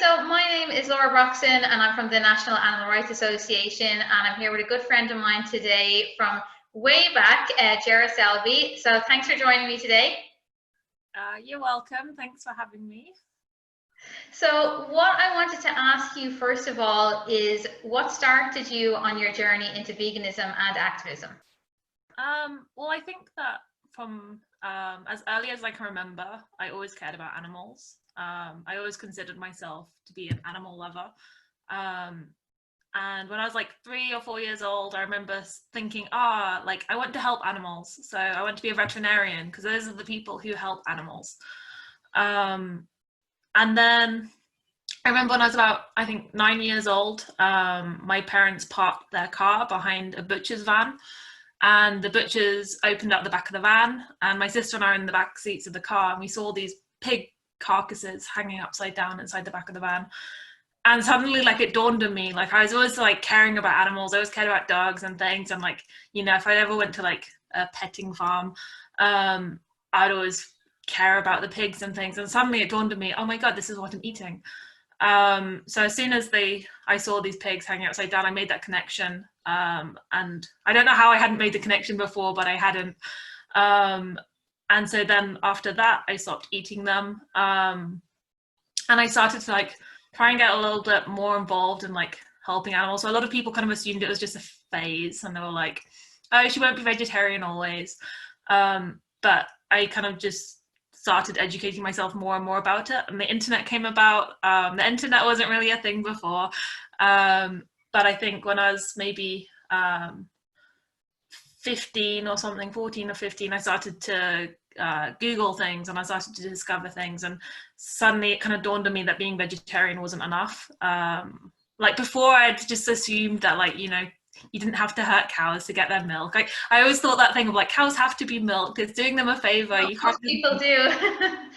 So my name is Laura Broxson and I'm from the National Animal Rights Association, and I'm here with a good friend of mine today from way back, Gerrah Selby. So thanks for joining me today. You're welcome. Thanks for having me. So what I wanted to ask you first of all is, what started you on your journey into veganism and activism? Well, I think that from as early as I can remember, I always cared about animals. I always considered myself to be an animal lover. And when I was like 3 or 4 years old, I remember thinking, like I want to help animals. So I want to be a veterinarian because those are the people who help animals. And then I remember when I was about, I think, 9 years old, my parents parked their car behind a butcher's van, and the butchers opened up the back of the van, and my sister and I were in the back seats of the car, and we saw these pig carcasses hanging upside down inside the back of the van. And suddenly, like, it dawned on me, like, I was always like caring about animals. I always cared about dogs and things, and like, you know, if I ever went to like a petting farm, I'd always care about the pigs and things. And suddenly it dawned on me, oh my god, this is what I'm eating. So as soon as I saw these pigs hanging upside down, I made that connection. And I don't know how I hadn't made the connection before, but I hadn't. And so then after that, I stopped eating them. And I started to like try and get a little bit more involved in like helping animals. So a lot of people kind of assumed it was just a phase, and they were like, oh, she won't be vegetarian always. But I kind of just started educating myself more and more about it, and the internet came about. The internet wasn't really a thing before, but I think when I was maybe 15 or something, 14 or 15, I started to Google things, and I started to discover things, and suddenly it kind of dawned on me that being vegetarian wasn't enough. Like before, I'd just assumed that, like, you know, you didn't have to hurt cows to get their milk. I always thought that thing of like, cows have to be milked, it's doing them a favor. You can't. People do.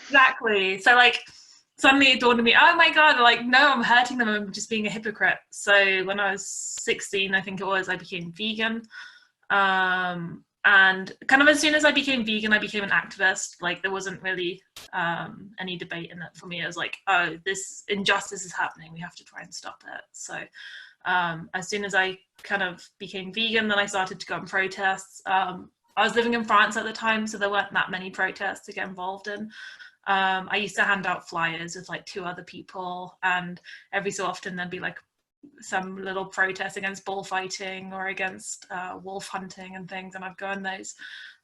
Exactly. So like suddenly it dawned on me, oh my god, like, no, I'm hurting them, I'm just being a hypocrite. So when I was 16, I think it was, I became vegan. And kind of as soon as I became vegan, I became an activist. Like there wasn't really any debate in it for me. It was like, oh, this injustice is happening, we have to try and stop it. So as soon as I kind of became vegan, then I started to go on protests. I was living in France at the time, so there weren't that many protests to get involved in. I used to hand out flyers with like 2 other people, and every so often there'd be like some little protest against bullfighting or against wolf hunting and things, and I'd go on those.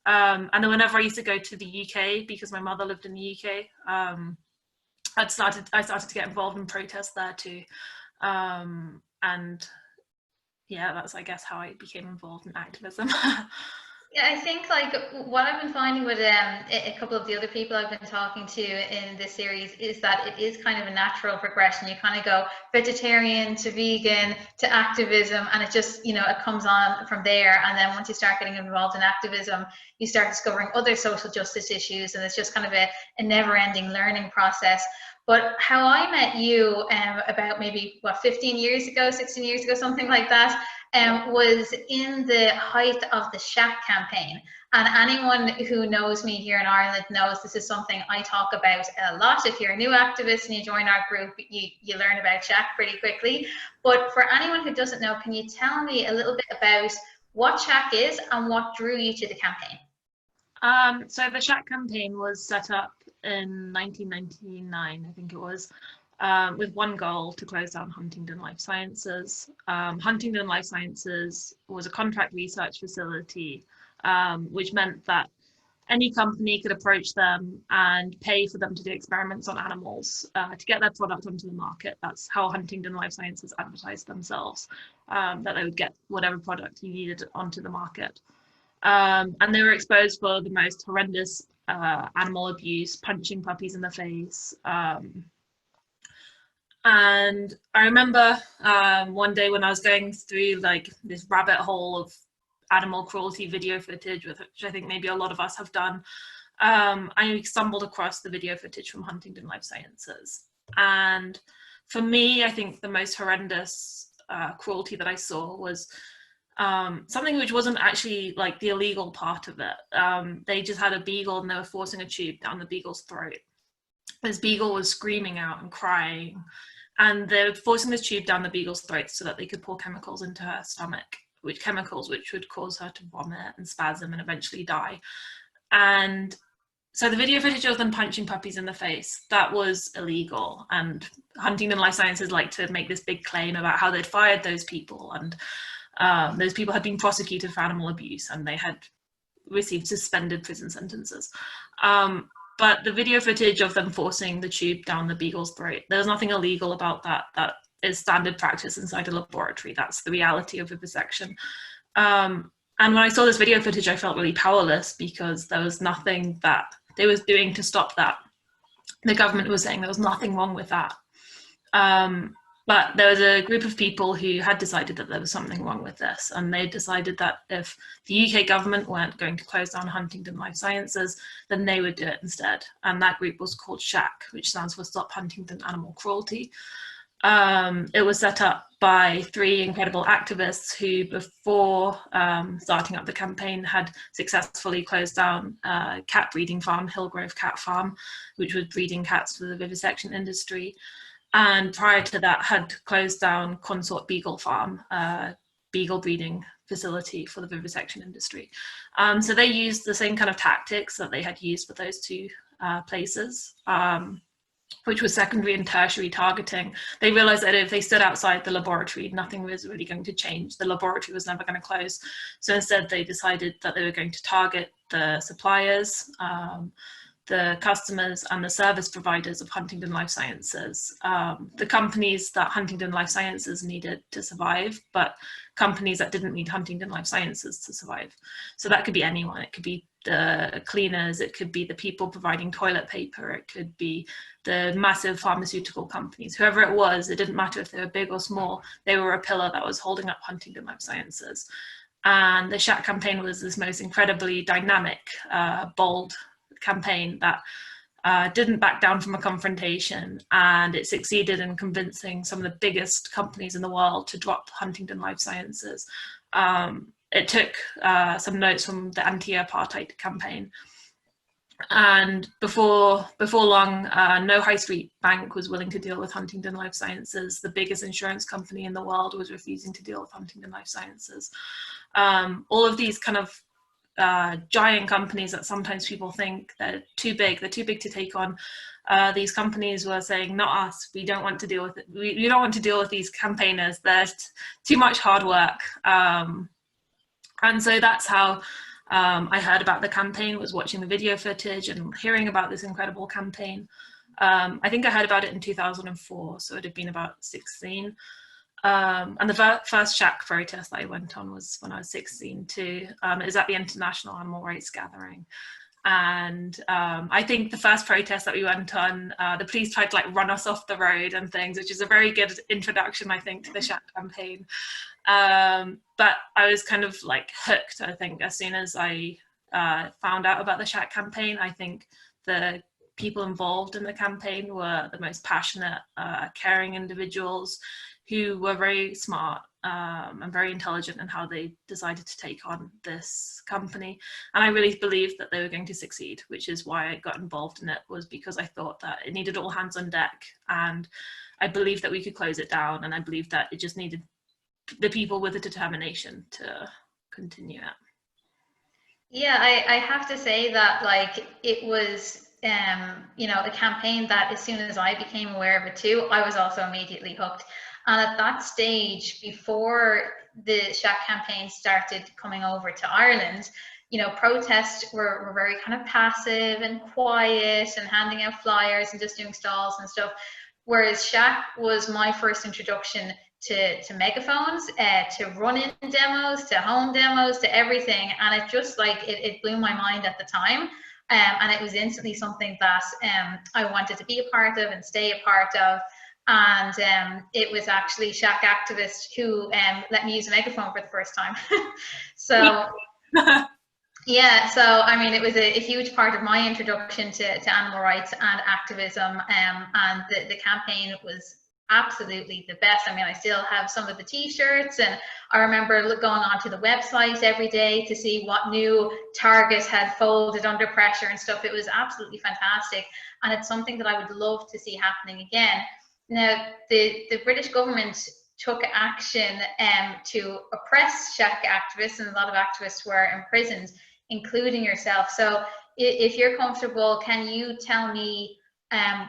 And then whenever I used to go to the UK, because my mother lived in the UK, I started to get involved in protests there too. And yeah, that's, I guess, how I became involved in activism. Yeah, I think like what I've been finding with a couple of the other people I've been talking to in this series is that it is kind of a natural progression. You kind of go vegetarian to vegan to activism, and it just, you know, it comes on from there. And then once you start getting involved in activism, you start discovering other social justice issues, and it's just kind of a never-ending learning process. But how I met you about maybe, what, 15 years ago, 16 years ago, something like that, was in the height of the SHAC campaign. And anyone who knows me here in Ireland knows this is something I talk about a lot. If you're a new activist and you join our group, you learn about SHAC pretty quickly. But for anyone who doesn't know, can you tell me a little bit about what SHAC is and what drew you to the campaign? So the SHAC campaign was set up in 1999, I think it was, with one goal: to close down Huntingdon Life Sciences. Huntingdon Life Sciences was a contract research facility, which meant that any company could approach them and pay for them to do experiments on animals to get their product onto the market. That's how Huntingdon Life Sciences advertised themselves, that they would get whatever product you needed onto the market. And they were exposed for the most horrendous animal abuse, punching puppies in the face. And I remember one day when I was going through like this rabbit hole of animal cruelty video footage, which I think maybe a lot of us have done, I stumbled across the video footage from Huntingdon Life Sciences. And for me, I think the most horrendous cruelty that I saw was something which wasn't actually like the illegal part of it. They just had a beagle, and they were forcing a tube down the beagle's throat. This beagle was screaming out and crying, and they were forcing this tube down the beagle's throat so that they could pour chemicals into her stomach, which would cause her to vomit and spasm and eventually die. And so the video footage of them punching puppies in the face, that was illegal. And Huntingdon Life Sciences like to make this big claim about how they'd fired those people, and those people had been prosecuted for animal abuse and they had received suspended prison sentences. But the video footage of them forcing the tube down the beagle's throat, there's nothing illegal about that. That is standard practice inside a laboratory. That's the reality of vivisection. And when I saw this video footage, I felt really powerless because there was nothing that they was doing to stop that. The government was saying there was nothing wrong with that. But there was a group of people who had decided that there was something wrong with this, and they decided that if the UK government weren't going to close down Huntingdon Life Sciences, then they would do it instead. And that group was called SHAC, which stands for Stop Huntingdon Animal Cruelty. It was set up by 3 incredible activists who, before starting up the campaign, had successfully closed down a cat breeding farm, Hillgrove Cat Farm, which was breeding cats for the vivisection industry. And prior to that had closed down Consort Beagle Farm, beagle breeding facility for the vivisection industry. So they used the same kind of tactics that they had used for those 2 places, which was secondary and tertiary targeting. They realized that if they stood outside the laboratory, nothing was really going to change. The laboratory was never going to close. So instead they decided that they were going to target the suppliers, the customers and the service providers of Huntingdon Life Sciences, the companies that Huntingdon Life Sciences needed to survive, but companies that didn't need Huntingdon Life Sciences to survive. So that could be anyone. It could be the cleaners, it could be the people providing toilet paper, it could be the massive pharmaceutical companies. Whoever it was, it didn't matter if they were big or small, they were a pillar that was holding up Huntingdon Life Sciences. And the SHAC campaign was this most incredibly dynamic, bold campaign that didn't back down from a confrontation, and it succeeded in convincing some of the biggest companies in the world to drop Huntingdon Life Sciences. It took some notes from the anti-apartheid campaign, and before long, no high street bank was willing to deal with Huntingdon Life Sciences. The biggest insurance company in the world was refusing to deal with Huntingdon Life Sciences. All of these kind of giant companies that sometimes people think they're too big to take on. These companies were saying, not us, we don't want to deal with it. We don't want to deal with these campaigners. There's too much hard work. And so that's how I heard about the campaign, was watching the video footage and hearing about this incredible campaign. I think I heard about it in 2004, so it had been about 16. And the first SHAC protest that I went on was when I was 16 too. It was at the International Animal Rights Gathering. And I think the first protest that we went on, the police tried to like run us off the road and things, which is a very good introduction, I think, to the SHAC campaign. But I was kind of like hooked, I think, as soon as I found out about the SHAC campaign. I think the people involved in the campaign were the most passionate, caring individuals who were very smart and very intelligent in how they decided to take on this company. And I really believed that they were going to succeed, which is why I got involved in it, was because I thought that it needed all hands on deck. And I believed that we could close it down. And I believed that it just needed the people with the determination to continue it. Yeah, I have to say that like it was you know, a campaign that as soon as I became aware of it too, I was also immediately hooked. And at that stage, before the SHAC campaign started coming over to Ireland, you know, protests were very kind of passive and quiet and handing out flyers and just doing stalls and stuff. Whereas SHAC was my first introduction to megaphones, to run-in demos, to home demos, to everything. And it just like, it blew my mind at the time. And it was instantly something that I wanted to be a part of and stay a part of. And it was actually SHAC activists who let me use a megaphone for the first time. So yeah, so I mean, it was a huge part of my introduction to animal rights and activism, and the campaign was absolutely the best. I mean, I still have some of the t-shirts, and I remember going onto the website every day to see what new target had folded under pressure and stuff. It was absolutely fantastic, and it's something that I would love to see happening again. Now, the British government took action to oppress SHAC activists, and a lot of activists were imprisoned, including yourself. So if you're comfortable, can you tell me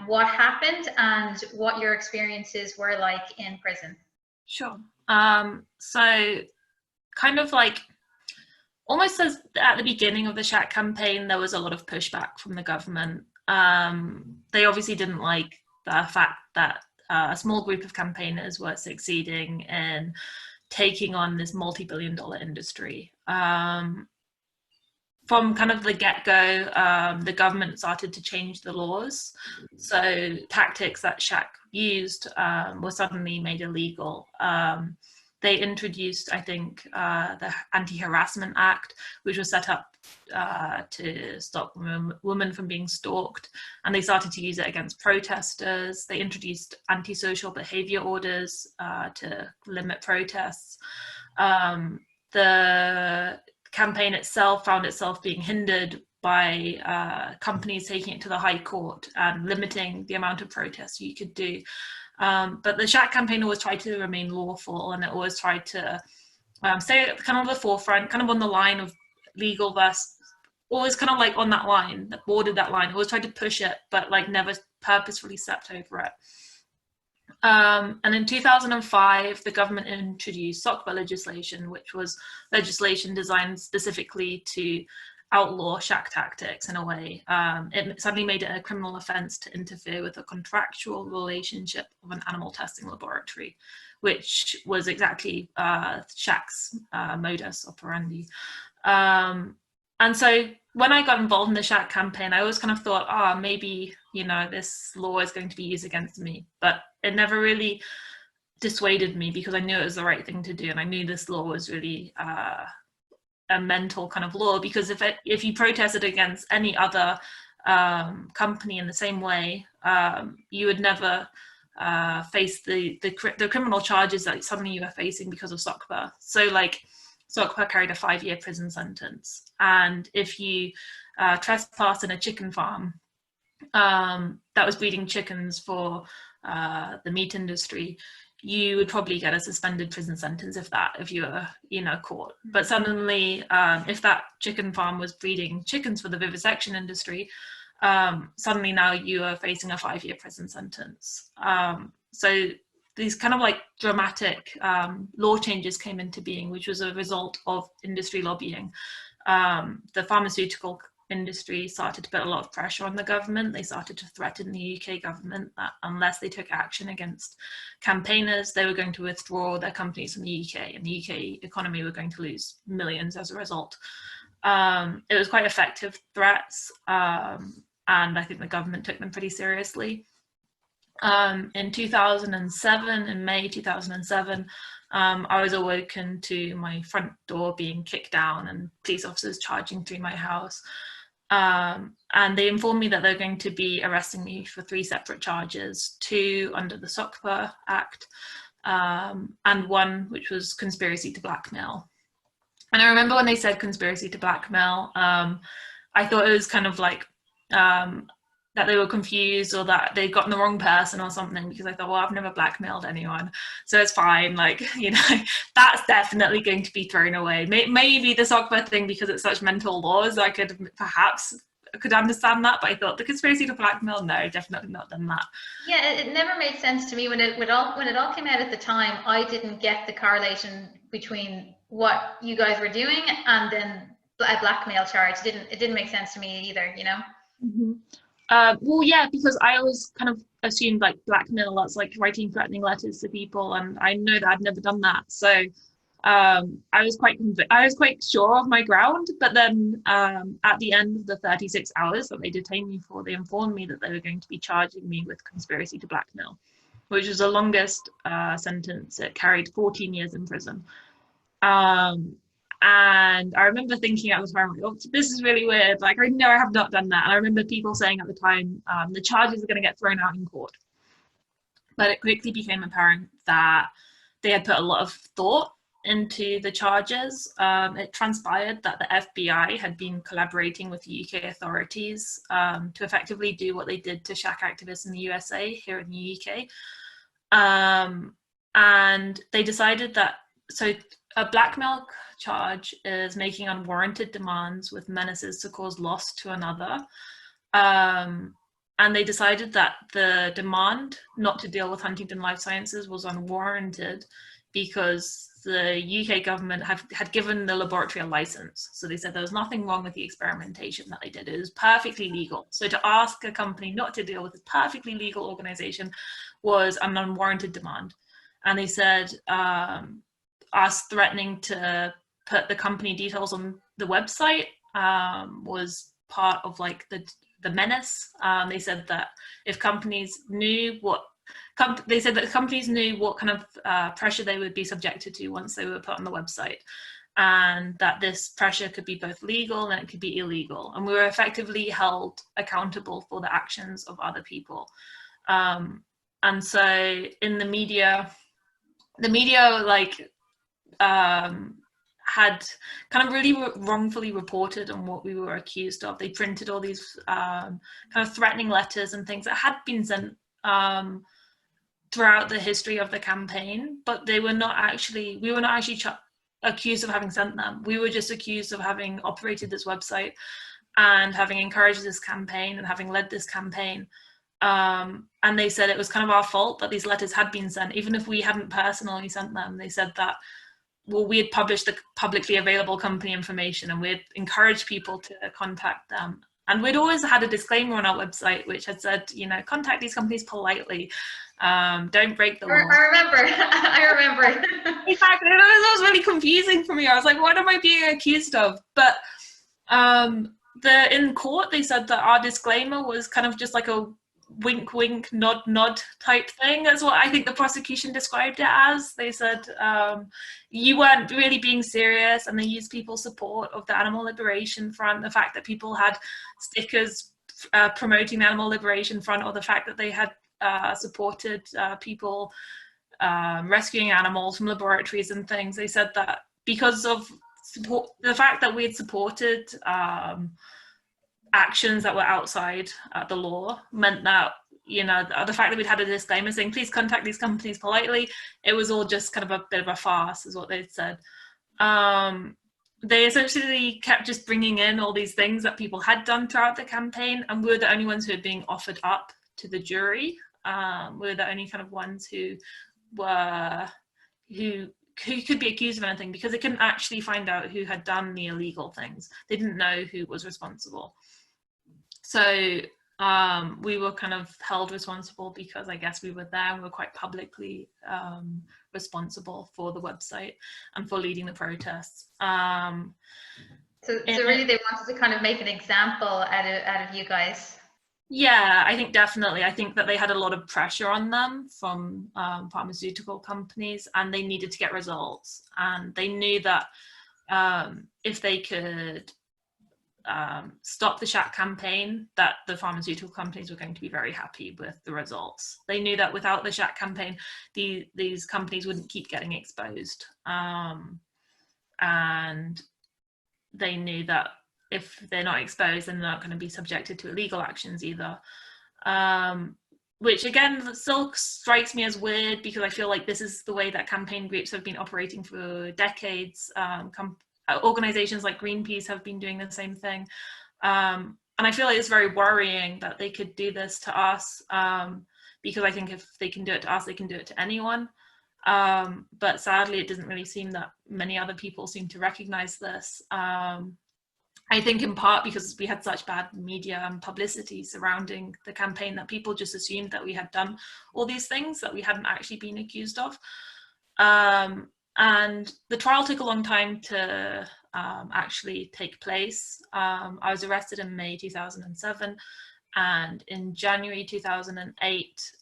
what happened and what your experiences were like in prison? Sure. So kind of like almost as at the beginning of the SHAC campaign, there was a lot of pushback from the government. They obviously didn't like the fact that a small group of campaigners were succeeding in taking on this multi-billion-dollar industry. From kind of the get-go, the government started to change the laws. So tactics that SHAC used were suddenly made illegal. They introduced, I think, the Anti-Harassment Act, which was set up to stop women from being stalked, and they started to use it against protesters. They introduced antisocial behavior orders to limit protests. The campaign itself found itself being hindered by companies taking it to the High Court and limiting the amount of protests you could do. But the SHAC campaign always tried to remain lawful, and it always tried to stay at kind of the forefront, kind of on the line of legal versus, always kind of like on that line, that bordered that line, always tried to push it, but like never purposefully stepped over it. And in 2005, the government introduced SOCPA legislation, which was legislation designed specifically to outlaw SHAC tactics in a way. It suddenly made it a criminal offence to interfere with a contractual relationship of an animal testing laboratory, which was exactly SHAC's modus operandi. And so when I got involved in the SHAC campaign, I always kind of thought, maybe, you know, this law is going to be used against me. But it never really dissuaded me, because I knew it was the right thing to do. And I knew this law was really a mental kind of law, because if you protested against any other company in the same way, you would never face the criminal charges that suddenly you were facing because of SOCPA. So like, SOCPA carried a 5-year prison sentence. And if you trespassed in a chicken farm that was breeding chickens for the meat industry, you would probably get a suspended prison sentence if you were, you know, caught. But suddenly, if that chicken farm was breeding chickens for the vivisection industry, suddenly now you are facing a 5-year prison sentence. So these kind of like dramatic law changes came into being, which was a result of industry lobbying. The pharmaceutical industry started to put a lot of pressure on the government. They started to threaten the UK government that unless they took action against campaigners, they were going to withdraw their companies from the UK, and the UK economy were going to lose millions as a result. It was quite effective threats, and I think the government took them pretty seriously. In 2007, in May 2007, I was awoken to my front door being kicked down and police officers charging through my house. And they informed me that they're going to be arresting me for 3 separate charges, 2 under the SOCPA Act, and 1 which was conspiracy to blackmail. And I remember when they said conspiracy to blackmail, I thought it was kind of like that they were confused or that they'd gotten the wrong person or something, because I thought, well, I've never blackmailed anyone, so it's fine, like, you know, that's definitely going to be thrown away. Maybe the SOCPA thing, because it's such mental laws, I could understand that, but I thought the conspiracy to blackmail, no, definitely not done that. Yeah, it never made sense to me when it all came out at the time. I didn't get the correlation between what you guys were doing and then a blackmail charge. It didn't make sense to me either, you know. Mm-hmm. Well, yeah, because I always kind of assumed like blackmail, that's like writing threatening letters to people, and I know that I'd never done that. So I was quite sure of my ground. But then at the end of the 36 hours that they detained me for, they informed me that they were going to be charging me with conspiracy to blackmail, which was the longest sentence. It carried 14 years in prison. And I remember thinking at the time, like, oh, this is really weird. Like, I know I have not done that. And I remember people saying at the time, the charges are going to get thrown out in court. But it quickly became apparent that they had put a lot of thought into the charges. It transpired that the FBI had been collaborating with the UK authorities to effectively do what they did to SHAC activists in the USA here in the UK. And they decided that, so a blackmail charge is making unwarranted demands with menaces to cause loss to another. And they decided that the demand not to deal with Huntingdon Life Sciences was unwarranted because the UK government had given the laboratory a license. So they said there was nothing wrong with the experimentation that they did. It was perfectly legal. So to ask a company not to deal with a perfectly legal organization was an unwarranted demand. And they said us threatening to put the company details on the website was part of like the menace. They said that if companies knew what they said that companies knew what kind of pressure they would be subjected to once they were put on the website, and that this pressure could be both legal and it could be illegal, and we were effectively held accountable for the actions of other people. And so in the media like had kind of really wrongfully reported on what we were accused of. They printed all these kind of threatening letters and things that had been sent throughout the history of the campaign, but we were not actually accused of having sent them. We were just accused of having operated this website and having encouraged this campaign and having led this campaign. And they said it was kind of our fault that these letters had been sent, even if we hadn't personally sent them. They said that, well, we had published the publicly available company information and we had encouraged people to contact them. And we'd always had a disclaimer on our website which had said, you know, contact these companies politely, don't break the law. I remember. In fact, it was really confusing for me. I was like, what am I being accused of? But in court, they said that our disclaimer was kind of just like a wink, wink, nod, nod type thing. That's what I think the prosecution described it as. They said you weren't really being serious, and they used people's support of the Animal Liberation Front, the fact that people had stickers promoting the Animal Liberation Front, or the fact that they had supported people rescuing animals from laboratories and things. They said that because of the fact that we had supported actions that were outside the law meant that, you know, the fact that we'd had a disclaimer saying please contact these companies politely, it was all just kind of a bit of a farce, is what they'd said. They essentially kept just bringing in all these things that people had done throughout the campaign, and we were the only ones who were being offered up to the jury. We were the only kind of ones who could be accused of anything, because they couldn't actually find out who had done the illegal things. They didn't know who was responsible. So we were kind of held responsible because I guess we were there and we were quite publicly responsible for the website and for leading the protests. So really they wanted to kind of make an example out of you guys. Yeah, I think definitely. I think that they had a lot of pressure on them from pharmaceutical companies, and they needed to get results. And they knew that if they could stop the SHAC campaign, that the pharmaceutical companies were going to be very happy with the results. They knew that without the SHAC campaign, these companies wouldn't keep getting exposed. And they knew that if they're not exposed, then they're not going to be subjected to illegal actions either. Which again still strikes me as weird, because I feel like this is the way that campaign groups have been operating for decades. Organizations like Greenpeace have been doing the same thing. And I feel like it's very worrying that they could do this to us, because I think if they can do it to us, they can do it to anyone. But sadly, it doesn't really seem that many other people seem to recognize this. I think in part because we had such bad media and publicity surrounding the campaign that people just assumed that we had done all these things that we hadn't actually been accused of. And the trial took a long time to actually take place. I was arrested in May 2007, and in January 2008,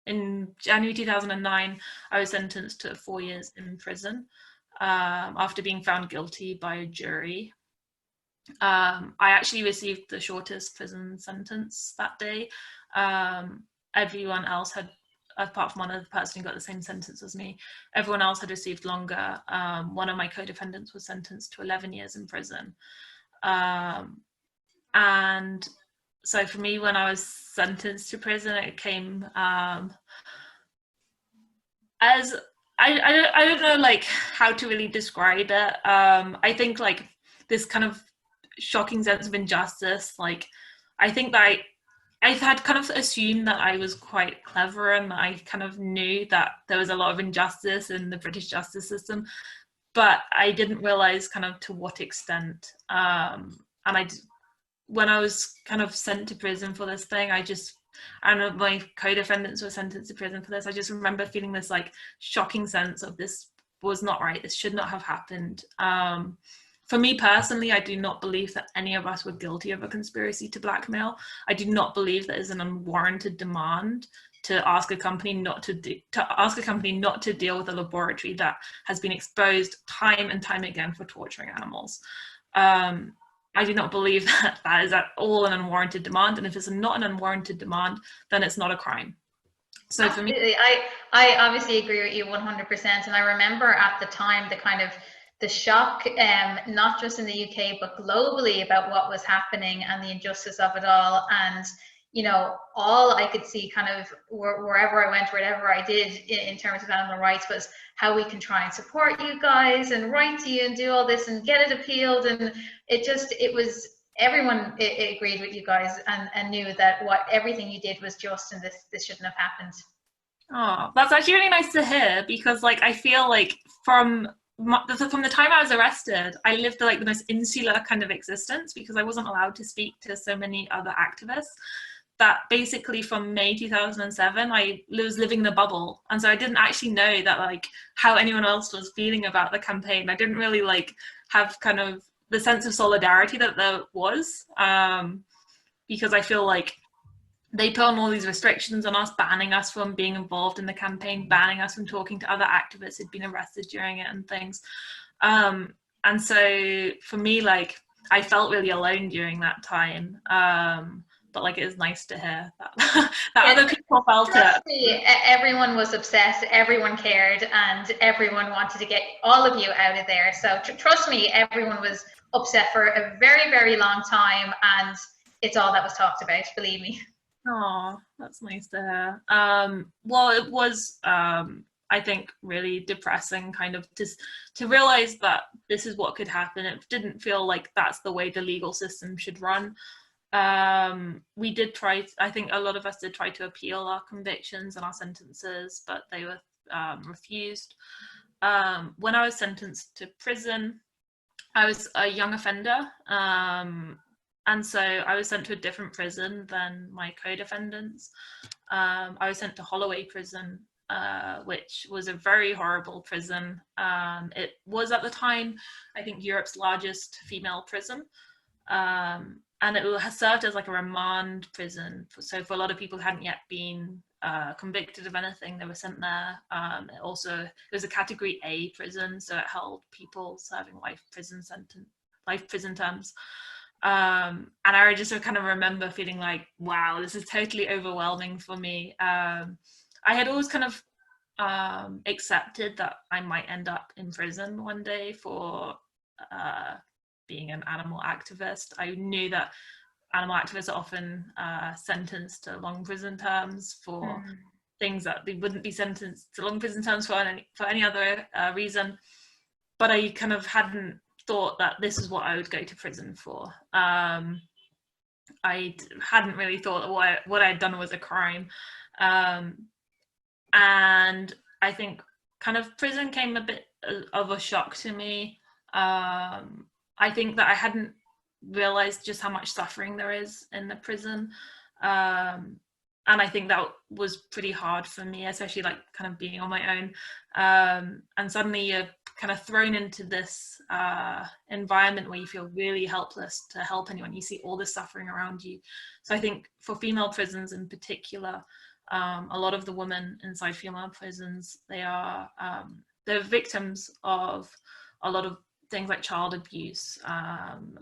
in January 2009, I was sentenced to 4 years in prison after being found guilty by a jury. I actually received the shortest prison sentence that day. Everyone else had, apart from one other person who got the same sentence as me, everyone else had received longer. One of my co-defendants was sentenced to 11 years in prison. And So for me, when I was sentenced to prison, it came as I don't know like how to really describe it. I think like this kind of shocking sense of injustice. Like I think that I had kind of assumed that I was quite clever and I kind of knew that there was a lot of injustice in the British justice system, but I didn't realize kind of to what extent. And when I was kind of sent to prison for this thing, I know my co-defendants were sentenced to prison for this. I just remember feeling this like shocking sense of this was not right. This should not have happened. For me personally, I do not believe that any of us were guilty of a conspiracy to blackmail. I do not believe that is an unwarranted demand to ask a company not to deal with a laboratory that has been exposed time and time again for torturing animals. I do not believe that that is at all an unwarranted demand, and if it's not an unwarranted demand, then it's not a crime. So Absolutely. for me, I obviously agree with you 100%. And I remember at the time the shock, not just in the UK, but globally about what was happening and the injustice of it all. And, you know, all I could see kind of wherever I went, whatever I did in terms of animal rights was how we can try and support you guys and write to you and do all this and get it appealed. And it was, everyone agreed with you guys and knew that everything you did was just, and this shouldn't have happened. oh, that's actually really nice to hear, because like I feel like from the time I was arrested, I lived like the most insular kind of existence because I wasn't allowed to speak to so many other activists. That basically from May 2007, I was living in a bubble, and so I didn't actually know that like how anyone else was feeling about the campaign. I didn't really like have kind of the sense of solidarity that there was, because I feel like they put on all these restrictions on us, banning us from being involved in the campaign, banning us from talking to other activists who'd been arrested during it and things. And so for me, like, I felt really alone during that time. But like, it is nice to hear that, that other people felt it. Me, everyone was obsessed, everyone cared, and everyone wanted to get all of you out of there. So trust me, everyone was upset for a very, very long time, and it's all that was talked about, believe me. Oh, that's nice to hear. Well, it was, I think, really depressing kind of just to realize that this is what could happen. It didn't feel like that's the way the legal system should run. We did try, I think a lot of us did try to appeal our convictions and our sentences, but they were refused. When I was sentenced to prison, I was a young offender. And so I was sent to a different prison than my co-defendants. I was sent to Holloway prison, which was a very horrible prison. It was at the time, I think, Europe's largest female prison. And it has served as like a remand prison. So for a lot of people who hadn't yet been convicted of anything, they were sent there. It was a category A prison, so it held people serving life prison terms. And I just kind of remember feeling like, wow, this is totally overwhelming for me. I had always kind of accepted that I might end up in prison one day for being an animal activist. I knew that animal activists are often sentenced to long prison terms for things that they wouldn't be sentenced to long prison terms for any other reason. But I kind of hadn't thought that this is what I would go to prison for. I hadn't really thought that what I'd done was a crime. And I think kind of prison came a bit of a shock to me. I think that I hadn't realized just how much suffering there is in the prison. And I think that was pretty hard for me, especially like kind of being on my own. And suddenly you're kind of thrown into this environment where you feel really helpless to help anyone. You see all this suffering around you. So I think for female prisons in particular, a lot of the women inside female prisons, they're victims of a lot of things like child abuse,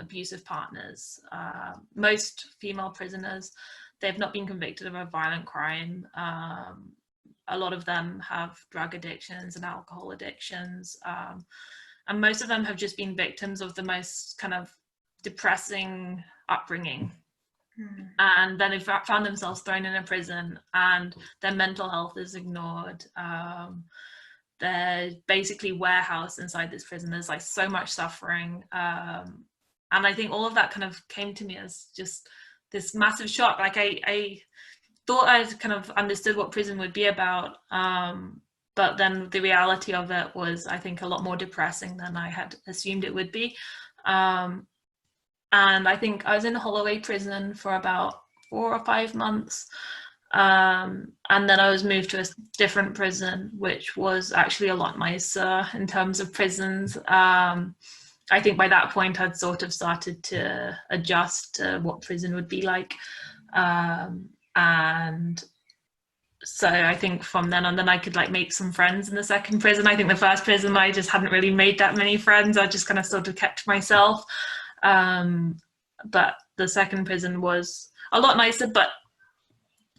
abusive partners. Most female prisoners, they've not been convicted of a violent crime. A lot of them have drug addictions and alcohol addictions. And most of them have just been victims of the most kind of depressing upbringing. and then they found themselves thrown in a prison, and their mental health is ignored. They're basically warehoused inside this prison. There's like so much suffering, and I think all of that kind of came to me as just this massive shock. Like I thought I'd kind of understood what prison would be about, but then the reality of it was, I think, a lot more depressing than I had assumed it would be. And I think I was in Holloway prison for about 4 or 5 months. And then I was moved to a different prison, which was actually a lot nicer in terms of prisons. I think by that point I'd sort of started to adjust to what prison would be like. And so I think from then on, then I could like make some friends in the second prison. I think the first prison I just hadn't really made that many friends. I just kind of sort of kept to myself. But the second prison was a lot nicer, but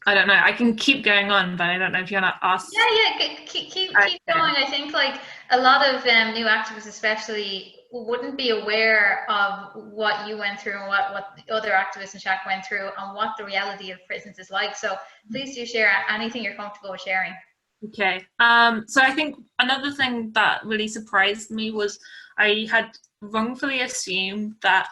I don't know. I can keep going on, but I don't know if you want to ask. Yeah, keep going. I think like a lot of new activists especially wouldn't be aware of what you went through and what the other activists in SHAC went through and what the reality of prisons is like. So please do share anything you're comfortable with sharing. Okay. So I think another thing that really surprised me was I had wrongfully assumed that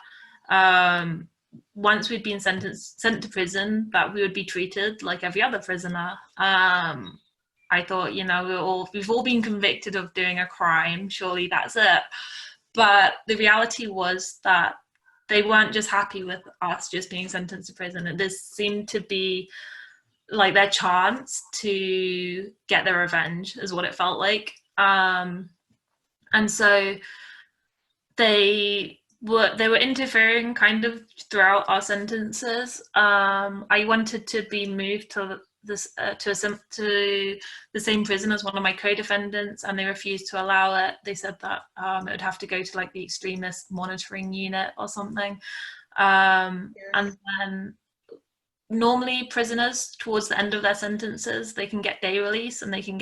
once we'd been sent to prison, that we would be treated like every other prisoner. I thought, you know, we've all been convicted of doing a crime, surely that's it. But the reality was that they weren't just happy with us just being sentenced to prison. And this seemed to be like their chance to get their revenge, is what it felt like. And so they were interfering kind of throughout our sentences. I wanted to be moved to the same prison as one of my co-defendants, and they refused to allow it. They said that it would have to go to like the extremist monitoring unit or something. And then normally prisoners towards the end of their sentences, they can get day release, and they can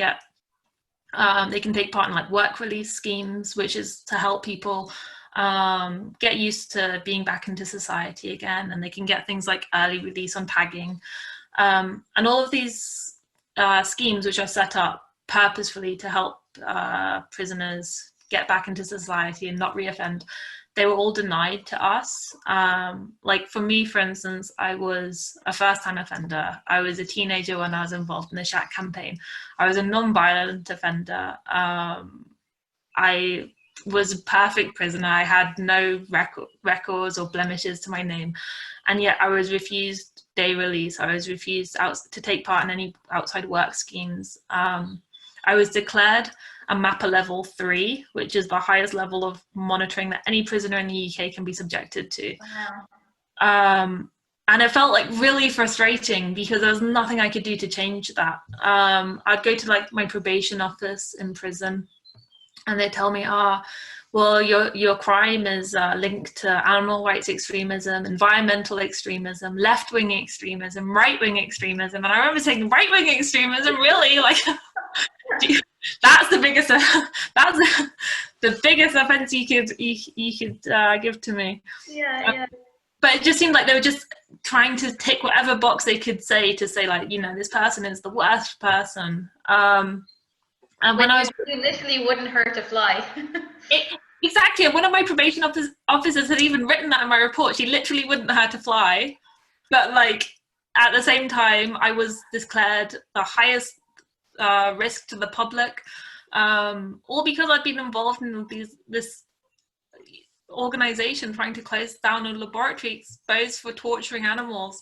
take part in like work release schemes, which is to help people get used to being back into society again, and they can get things like early release on tagging. And all of these schemes, which are set up purposefully to help prisoners get back into society and not reoffend, they were all denied to us. Like for me, for instance, I was a first-time offender. I was a teenager when I was involved in the SHAC campaign. I was a non-violent offender. I was a perfect prisoner. I had no records or blemishes to my name, and yet I was refused day release. I was refused to take part in any outside work schemes. I was declared a MAPA level 3, which is the highest level of monitoring that any prisoner in the UK can be subjected to. Wow. And it felt like really frustrating because there was nothing I could do to change that. I'd go to like my probation office in prison, and they tell me, well, your crime is linked to animal rights extremism, environmental extremism, left-wing extremism, right-wing extremism. And I remember saying, right-wing extremism, really? Like, that's the biggest offense you could give to me. Yeah. But it just seemed like they were just trying to tick whatever box they could say to say, like, you know, this person is the worst person. And when I was, you literally wouldn't hurt a fly. Exactly. And one of my probation officers had even written that in my report. She literally wouldn't hurt a fly. But like at the same time, I was declared the highest risk to the public, all because I'd been involved in this organization trying to close down a laboratory exposed for torturing animals.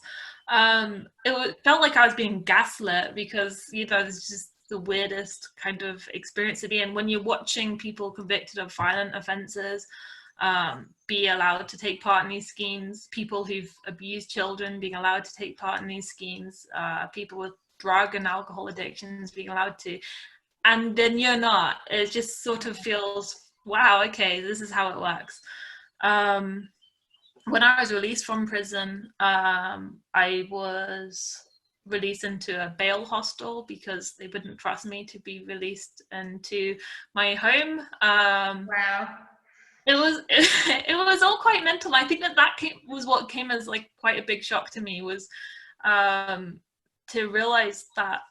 It felt like I was being gaslit because, you know, it's just the weirdest kind of experience to be in when you're watching people convicted of violent offences be allowed to take part in these schemes, people who've abused children being allowed to take part in these schemes, people with drug and alcohol addictions being allowed to, and then you're not. It just sort of feels, wow, okay, this is how it works. When I was released from prison, I was released into a bail hostel because they wouldn't trust me to be released into my home. Wow. it was all quite mental. I think was what came as like quite a big shock to me, was to realize that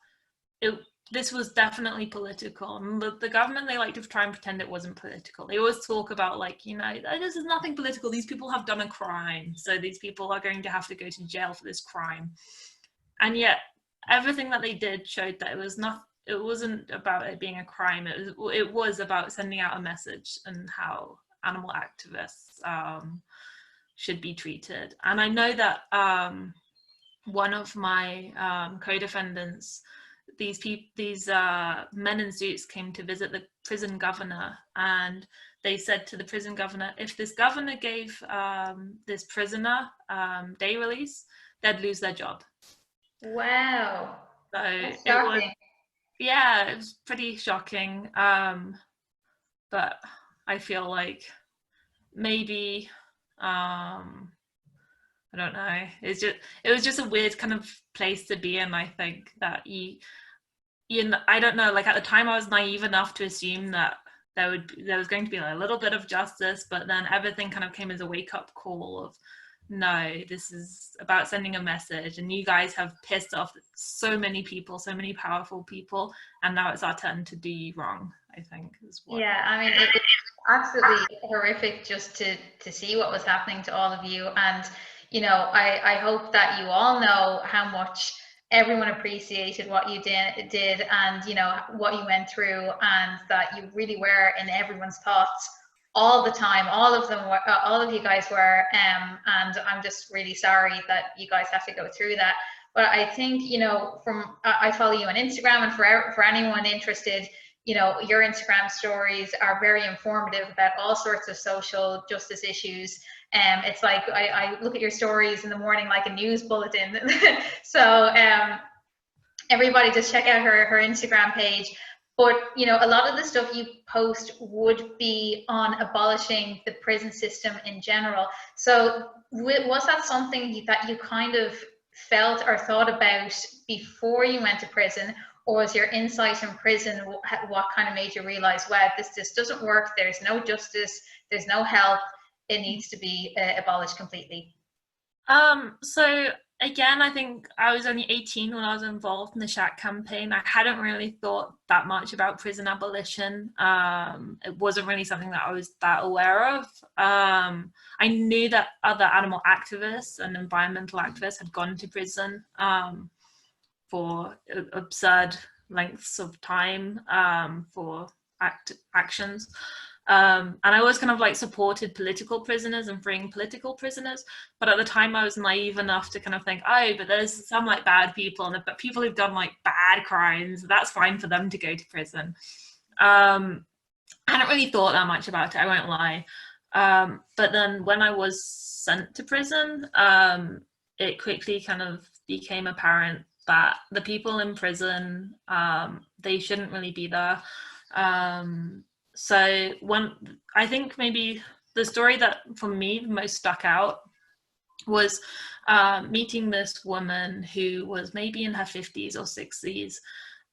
this was definitely political. And the government, they like to try and pretend it wasn't political. They always talk about, like, you know, this is nothing political. These people have done a crime, so these people are going to have to go to jail for this crime. And yet, everything that they did showed that it wasn't about it being a crime. It was about sending out a message and how animal activists should be treated. And I know that one of my co-defendants, these men in suits came to visit the prison governor, and they said to the prison governor, if this governor gave this prisoner day release, they'd lose their job. Wow. So That's shocking. it was pretty shocking. But I feel like maybe I don't know. It was just a weird kind of place to be in. I think that I don't know. Like, at the time, I was naive enough to assume that there was going to be a little bit of justice, but then everything kind of came as a wake up call of, no, this is about sending a message, and you guys have pissed off so many people, so many powerful people, and now it's our turn to do you wrong, I think is what. Yeah, I mean, it's absolutely horrific just to see what was happening to all of you. And, you know, I hope that you all know how much everyone appreciated what you did and, you know, what you went through, and that you really were in everyone's thoughts all the time. All of them were, all of you guys were, and I'm just really sorry that you guys have to go through that. But I think, you know, I follow you on Instagram, and for anyone interested, you know, your Instagram stories are very informative about all sorts of social justice issues. It's like I look at your stories in the morning like a news bulletin. So everybody just check out her Instagram page. But, you know, a lot of the stuff you post would be on abolishing the prison system in general. So was that something that you kind of felt or thought about before you went to prison? Or was your insight from prison what kind of made you realize, wow, this just doesn't work, there's no justice, there's no help, it needs to be abolished completely? So again, I think I was only 18 when I was involved in the SHAC campaign. I hadn't really thought that much about prison abolition. It wasn't really something that I was that aware of. I knew that other animal activists and environmental activists had gone to prison for absurd lengths of time for actions. And I always kind of like supported political prisoners and freeing political prisoners. But at the time I was naive enough to kind of think, oh, but there's some like bad people, but people who've done like bad crimes, that's fine for them to go to prison. I hadn't really thought that much about it, I won't lie. But then when I was sent to prison, it quickly kind of became apparent that the people in prison, they shouldn't really be there. So I think maybe the story that for me most stuck out was meeting this woman who was maybe in her 50s or 60s,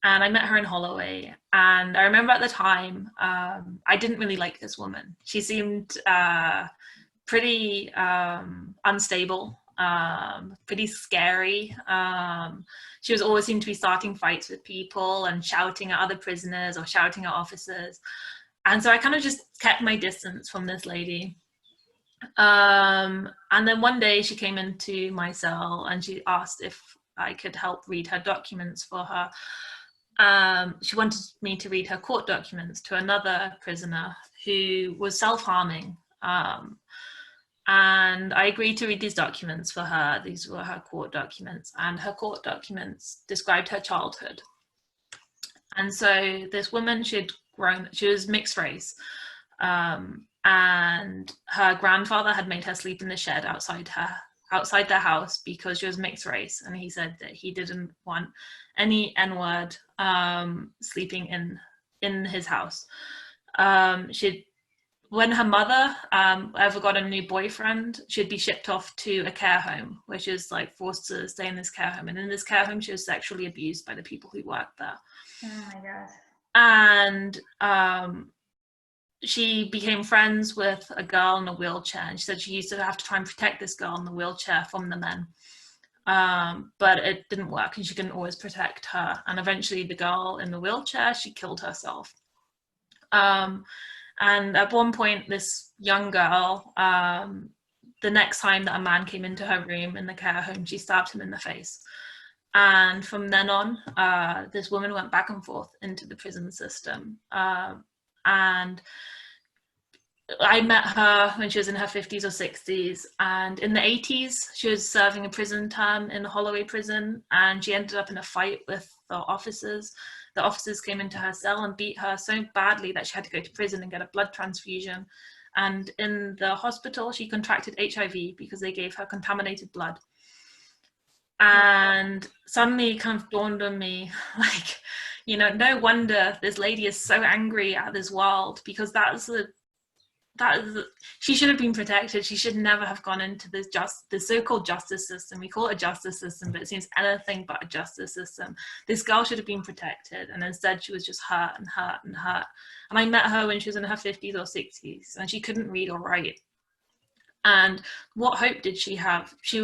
and I met her in Holloway. And I remember at the time, I didn't really like this woman. She seemed pretty unstable, pretty scary. She was always seemed to be starting fights with people and shouting at other prisoners or shouting at officers. And so I kind of just kept my distance from this lady. And then one day she came into my cell and she asked if I could help read her documents for her. She wanted me to read her court documents to another prisoner who was self-harming. And I agreed to read these documents for her. These were her court documents, and her court documents described her childhood. And so this woman, she was mixed race, and her grandfather had made her sleep in the shed outside their house because she was mixed race, and he said that he didn't want any N-word sleeping in his house. When her mother ever got a new boyfriend, she'd be shipped off to a care home, where she was like forced to stay in this care home. And in this care home, she was sexually abused by the people who worked there. Oh my God. And she became friends with a girl in a wheelchair, and she said she used to have to try and protect this girl in the wheelchair from the men. But it didn't work, and she couldn't always protect her. And eventually the girl in the wheelchair, she killed herself. And at one point, this young girl, the next time that a man came into her room in the care home, she stabbed him in the face. And from then on, this woman went back and forth into the prison system. And I met her when she was in her 50s or 60s, and in the 80s she was serving a prison term in the Holloway prison, and she ended up in a fight with the officers. The officers came into her cell and beat her so badly that she had to go to prison and get a blood transfusion. And in the hospital she contracted HIV because they gave her contaminated blood. And suddenly it kind of dawned on me, like, you know, no wonder this lady is so angry at this world, because she should have been protected. She should never have gone into the so-called justice system. We call it a justice system, but it seems anything but a justice system. This girl should have been protected, and instead she was just hurt and hurt and hurt. And I met her when she was in her 50s or 60s, and she couldn't read or write. And what hope did she have? She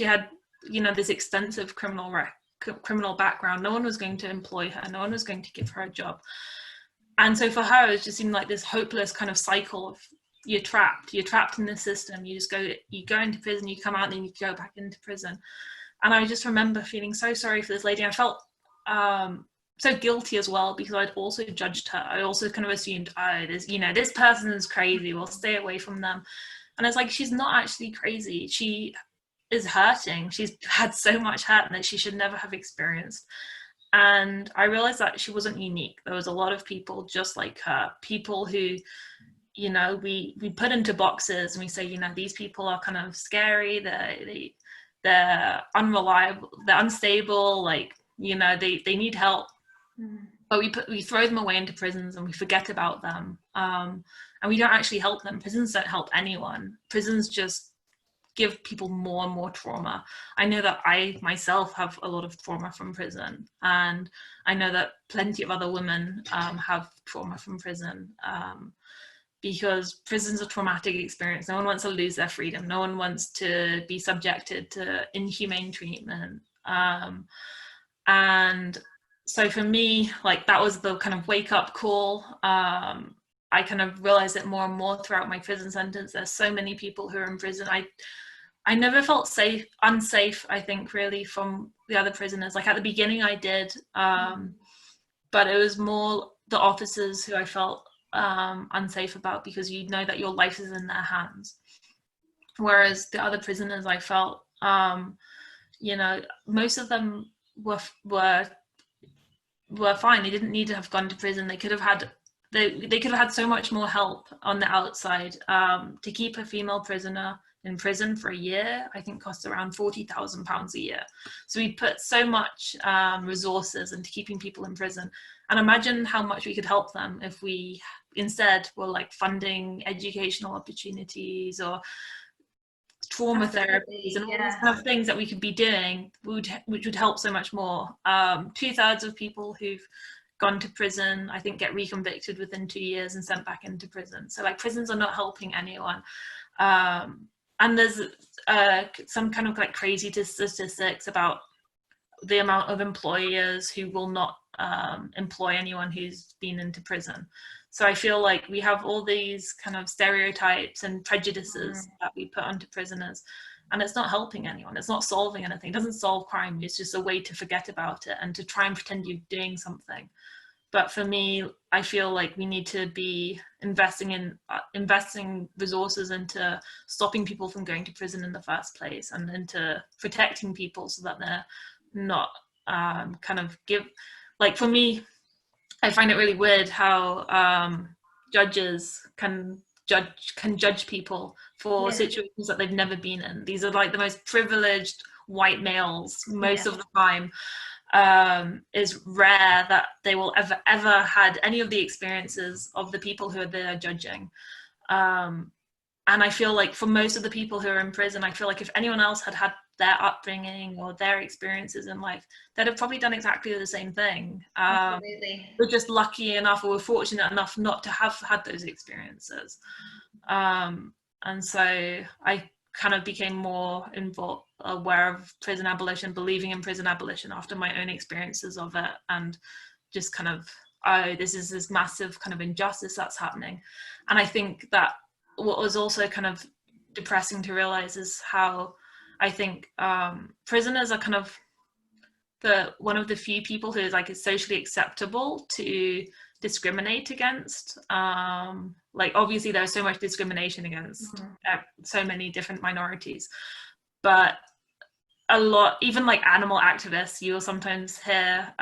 had, you know, this extensive criminal background. No one was going to employ her. No one was going to give her a job. And so for her, it just seemed like this hopeless kind of cycle of, you're trapped in the system. You go into prison, you come out, and then you go back into prison. And I just remember feeling so sorry for this lady. I felt so guilty as well, because I'd also judged her. I also kind of assumed, oh, this person is crazy, we'll stay away from them. And it's like, she's not actually crazy. She is hurting. She's had so much hurt that she should never have experienced. And I realized that she wasn't unique. There was a lot of people just like her, people who, you know, we put into boxes, and we say, you know, these people are kind of scary, they're unreliable, they're unstable, like, you know, they need help. But we throw them away into prisons, and we forget about them, and we don't actually help them. Prisons don't help anyone. Prisons just give people more and more trauma. I know that I myself have a lot of trauma from prison, and I know that plenty of other women have trauma from prison, because prison's a traumatic experience. No one wants to lose their freedom. No one wants to be subjected to inhumane treatment. And so for me, like, that was the kind of wake up call. I kind of realized it more and more throughout my prison sentence. There's so many people who are in prison. I never felt unsafe, I think, really, from the other prisoners. Like, at the beginning I did, but it was more the officers who I felt unsafe about, because you know that your life is in their hands. Whereas the other prisoners, I felt, you know, most of them were fine. They didn't need to have gone to prison. They could have had so much more help on the outside. To keep a female prisoner in prison for a year, I think, costs around £40,000 a year. So we put so much resources into keeping people in prison. And imagine how much we could help them if we instead were like funding educational opportunities or trauma therapies and all these kind of things that we could be doing, which would help so much more. 2/3 of people who've gone to prison, I think, get reconvicted within 2 years and sent back into prison. So, like, prisons are not helping anyone. And there's some kind of like crazy statistics about the amount of employers who will not employ anyone who's been into prison. So I feel like we have all these kind of stereotypes and prejudices that we put onto prisoners, and it's not helping anyone. It's not solving anything. It doesn't solve crime. It's just a way to forget about it and to try and pretend you're doing something. But for me, I feel like we need to be investing resources into stopping people from going to prison in the first place, and into protecting people so that they're not like, for me, I find it really weird how judges can judge people for situations that they've never been in. These are like the most privileged white males most of the time. Is rare that they will ever had any of the experiences of the people who are there judging. And And I feel like for most of the people who are in prison, I feel like if anyone else had had their upbringing or their experiences in life, they'd have probably done exactly the same thing. Absolutely. We're just lucky enough, or we're fortunate enough not to have had those experiences. And so I kind of became more involved, aware of prison abolition, believing in prison abolition after my own experiences of it, and just kind of, oh, this is this massive kind of injustice that's happening. And I think that what was also kind of depressing to realize is how I think prisoners are kind of one of the few people who is like it's socially acceptable to discriminate against. Like obviously there's so much discrimination against so many different minorities, but a lot, even like animal activists, you'll sometimes hear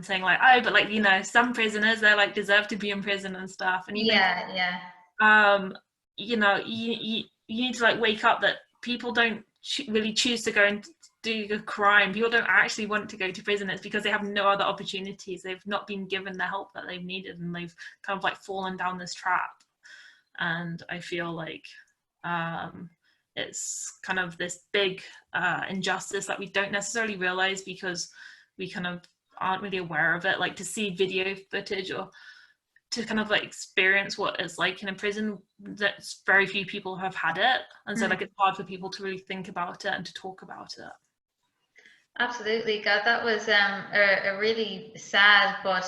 saying like, oh, but like, you know, some prisoners, they're like deserve to be in prison and stuff. And you think, you know, you need to like wake up that people don't really choose to go and do a crime. People don't actually want to go to prison. It's because they have no other opportunities. They've not been given the help that they've needed, and they've kind of like fallen down this trap. And I feel like it's kind of this big injustice that we don't necessarily realize because we kind of aren't really aware of it. Like to see video footage or to kind of like experience what it's like in a prison, that's very few people have had it, and so like it's hard for people to really think about it and to talk about it. Absolutely. God, that was a really sad but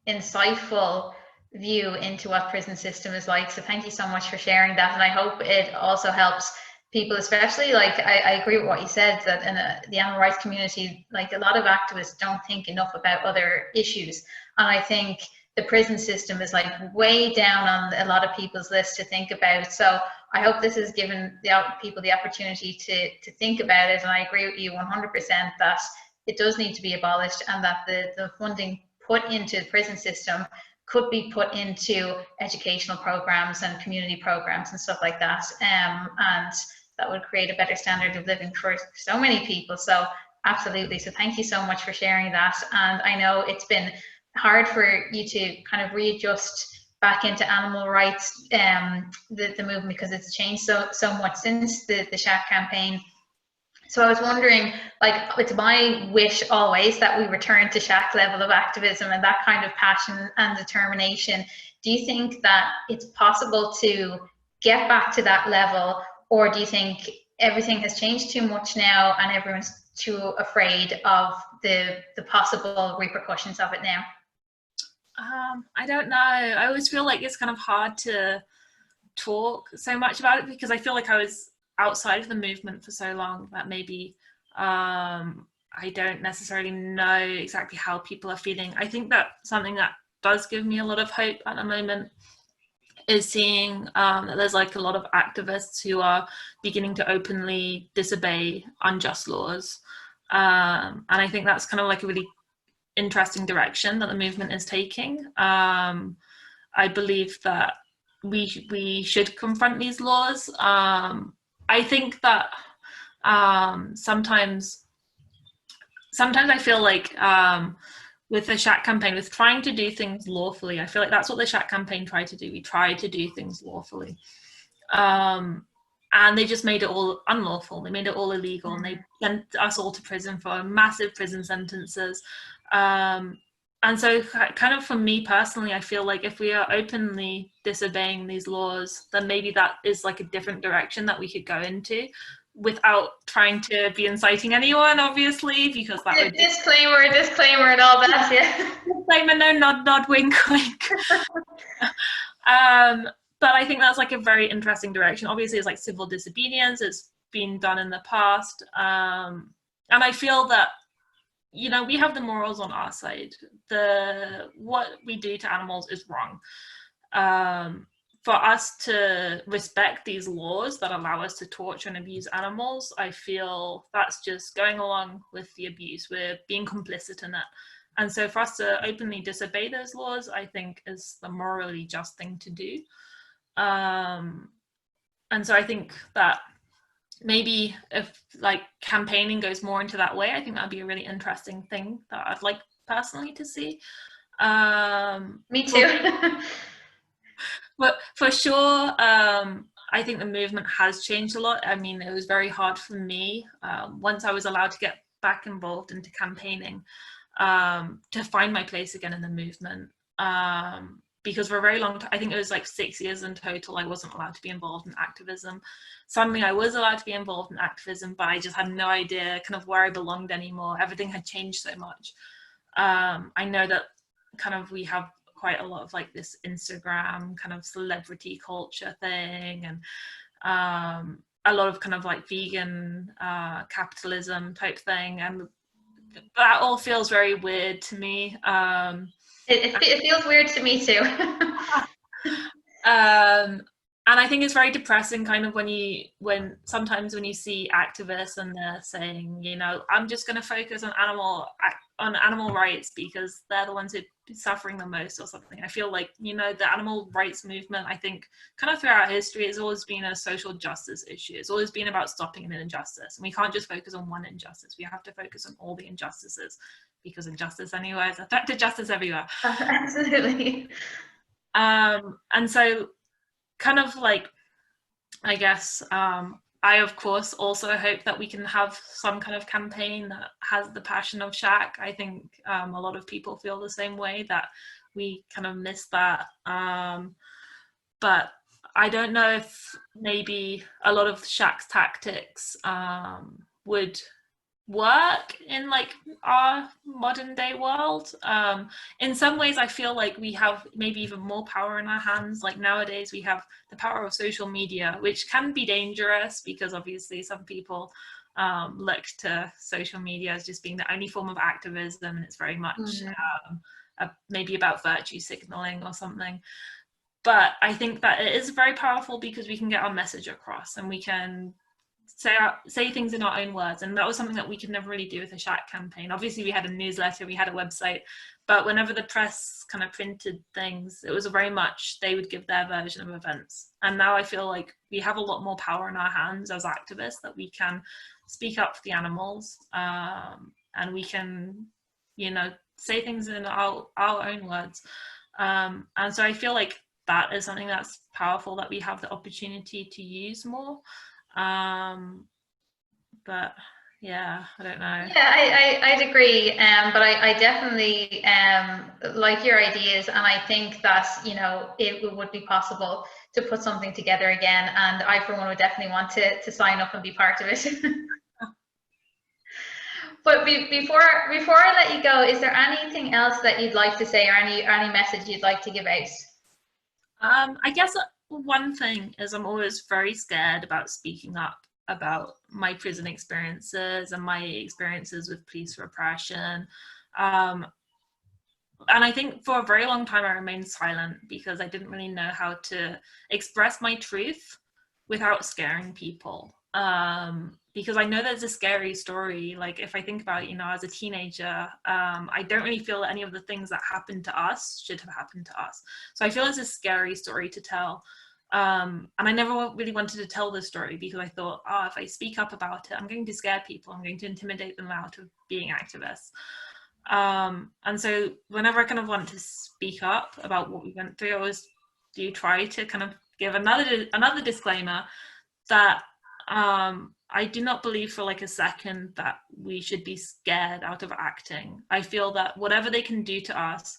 insightful view into what prison system is like. So thank you so much for sharing that, and I hope it also helps people, especially like I agree with what you said, that in the animal rights community, like a lot of activists don't think enough about other issues, and I think the prison system is like way down on a lot of people's list to think about. So I hope this has given people the opportunity to think about it. And I agree with you 100% that it does need to be abolished, and that the funding put into the prison system could be put into educational programs and community programs and stuff like that. And that would create a better standard of living for so many people. So absolutely. So thank you so much for sharing that. And I know it's been hard for you to kind of readjust back into animal rights, the movement, because it's changed so much since the SHAC campaign. So I was wondering, like, it's my wish always that we return to SHAC level of activism and that kind of passion and determination. Do you think that it's possible to get back to that level, or do you think everything has changed too much now and everyone's too afraid of the possible repercussions of it now? I don't know. I always feel like it's kind of hard to talk so much about it because I feel like I was outside of the movement for so long that maybe I don't necessarily know exactly how people are feeling. I think that something that does give me a lot of hope at the moment is seeing that there's like a lot of activists who are beginning to openly disobey unjust laws. And I think that's kind of like a really interesting direction that the movement is taking. I believe that we should confront these laws. I think that sometimes I feel like with the SHAC campaign, with trying to do things lawfully, I feel like that's what the SHAC campaign tried to do. We tried to do things lawfully. And they just made it all unlawful. They made it all illegal, and they sent us all to prison for massive prison sentences. And so kind of for me personally, I feel like if we are openly disobeying these laws, then maybe that is like a different direction that we could go into without trying to be inciting anyone, obviously, because that would disclaimer and all that. Yeah. Disclaimer, no, nod, wink, wink. But I think that's like a very interesting direction. Obviously, it's like civil disobedience. It's been done in the past. And I feel that, you know, we have the morals on our side. What we do to animals is wrong. For us to respect these laws that allow us to torture and abuse animals, I feel that's just going along with the abuse. We're being complicit in it. And so for us to openly disobey those laws, I think is the morally just thing to do. And so I think that maybe if like campaigning goes more into that way, I think that'd be a really interesting thing that I'd like personally to see. Me too. But for sure, I think the movement has changed a lot. I mean, it was very hard for me once I was allowed to get back involved into campaigning to find my place again in the movement. Because for a very long time, I think it was like 6 years in total, I wasn't allowed to be involved in activism. Suddenly I was allowed to be involved in activism, but I just had no idea kind of where I belonged anymore. Everything had changed so much. I know that kind of we have quite a lot of like this Instagram kind of celebrity culture thing, and a lot of kind of like vegan capitalism type thing, and that all feels very weird to me. It feels weird to me too. And I think it's very depressing kind of when sometimes when you see activists and they're saying, you know, I'm just going to focus on animal rights because they're the ones who are suffering the most or something. I feel like, you know, the animal rights movement, I think kind of throughout history, has always been a social justice issue. It's always been about stopping an injustice, and we can't just focus on one injustice. We have to focus on all the injustices, because injustice anywhere is a threat to justice everywhere. Absolutely. And so kind of like, I guess, I of course also hope that we can have some kind of campaign that has the passion of SHAC. I think a lot of people feel the same way, that we kind of miss that. But I don't know if maybe a lot of SHAC's tactics would work in like our modern day world. In some ways I feel like we have maybe even more power in our hands. Like nowadays we have the power of social media, which can be dangerous because obviously some people look to social media as just being the only form of activism, and it's very much maybe about virtue signaling or something. But I think that it is very powerful because we can get our message across, and we can say things in our own words. And that was something that we could never really do with the SHAC campaign. Obviously we had a newsletter, we had a website, but whenever the press kind of printed things, it was very much they would give their version of events. And now I feel like we have a lot more power in our hands as activists, that we can speak up for the animals, and we can, you know, say things in our own words. And so I feel like that is something that's powerful, that we have the opportunity to use more. But yeah, I don't know. Yeah, I'd agree, but I definitely like your ideas, and I think that, you know, it would be possible to put something together again, and I for one would definitely want to sign up and be part of it. But before I let you go, is there anything else that you'd like to say, or any message you'd like to give out? I guess one thing is I'm always very scared about speaking up about my prison experiences and my experiences with police repression. And I think for a very long time I remained silent because I didn't really know how to express my truth without scaring people. Because I know there's a scary story. Like if I think about, you know, as a teenager, I don't really feel that any of the things that happened to us should have happened to us. So I feel it's a scary story to tell. And I never really wanted to tell this story because I thought, oh, if I speak up about it, I'm going to scare people. I'm going to intimidate them out of being activists. And so whenever I kind of want to speak up about what we went through, I always do try to kind of give another disclaimer that I do not believe for like a second that we should be scared out of acting. I feel that whatever they can do to us,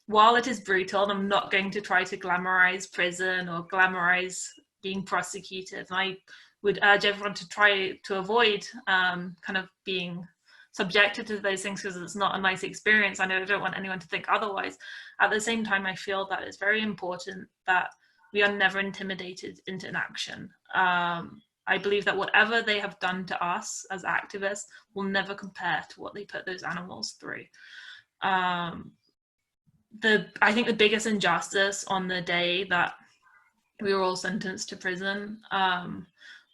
while it is brutal, and I'm not going to try to glamorize prison or glamorize being prosecuted, and I would urge everyone to try to avoid kind of being subjected to those things because it's not a nice experience. I know I don't want anyone to think otherwise. At the same time, I feel that it's very important that we are never intimidated into inaction. I believe that whatever they have done to us as activists will never compare to what they put those animals through. I think the biggest injustice on the day that we were all sentenced to prison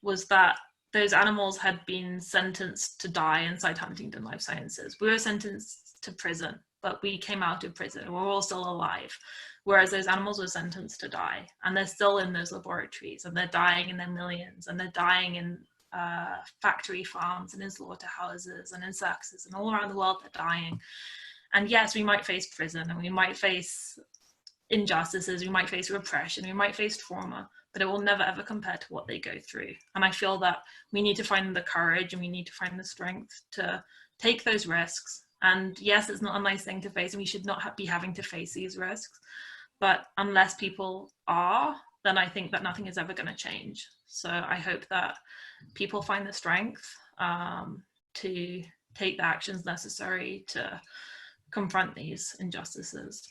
was that those animals had been sentenced to die inside Huntingdon Life Sciences. We were sentenced to prison, but we came out of prison. We're all still alive. Whereas those animals were sentenced to die, and they're still in those laboratories, and they're dying in their millions, and they're dying in factory farms and in slaughterhouses and in circuses, and all around the world they're dying. And yes, we might face prison, and we might face injustices, we might face repression, we might face trauma, but it will never ever compare to what they go through. And I feel that we need to find the courage and we need to find the strength to take those risks. And yes, it's not a nice thing to face, and we should not be having to face these risks. But unless people are, then I think that nothing is ever going to change. So I hope that people find the strength to take the actions necessary to confront these injustices.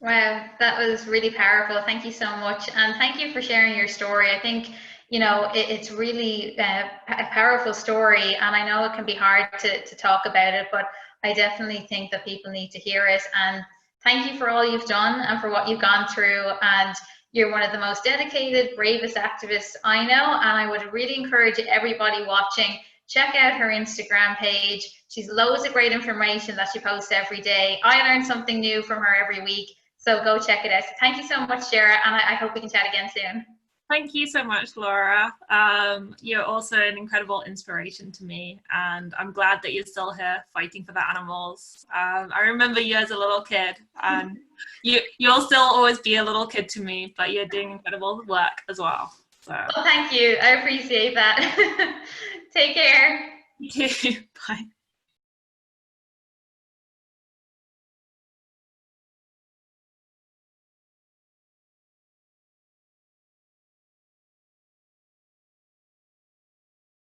Wow, that was really powerful. Thank you so much. And thank you for sharing your story. I think, you know, it's really a powerful story, and I know it can be hard to talk about it, but I definitely think that people need to hear it. And thank you for all you've done and for what you've gone through. And you're one of the most dedicated, bravest activists I know. And I would really encourage everybody watching, check out her Instagram page. She's loads of great information that she posts every day. I learn something new from her every week. So go check it out. So thank you so much, Gerrah, and I hope we can chat again soon. Thank you so much, Laura. You're also an incredible inspiration to me, and I'm glad that you're still here fighting for the animals. I remember you as a little kid, and you'll still always be a little kid to me, but you're doing incredible work as well. So. Well, thank you. I appreciate that. Take care. You too. Bye.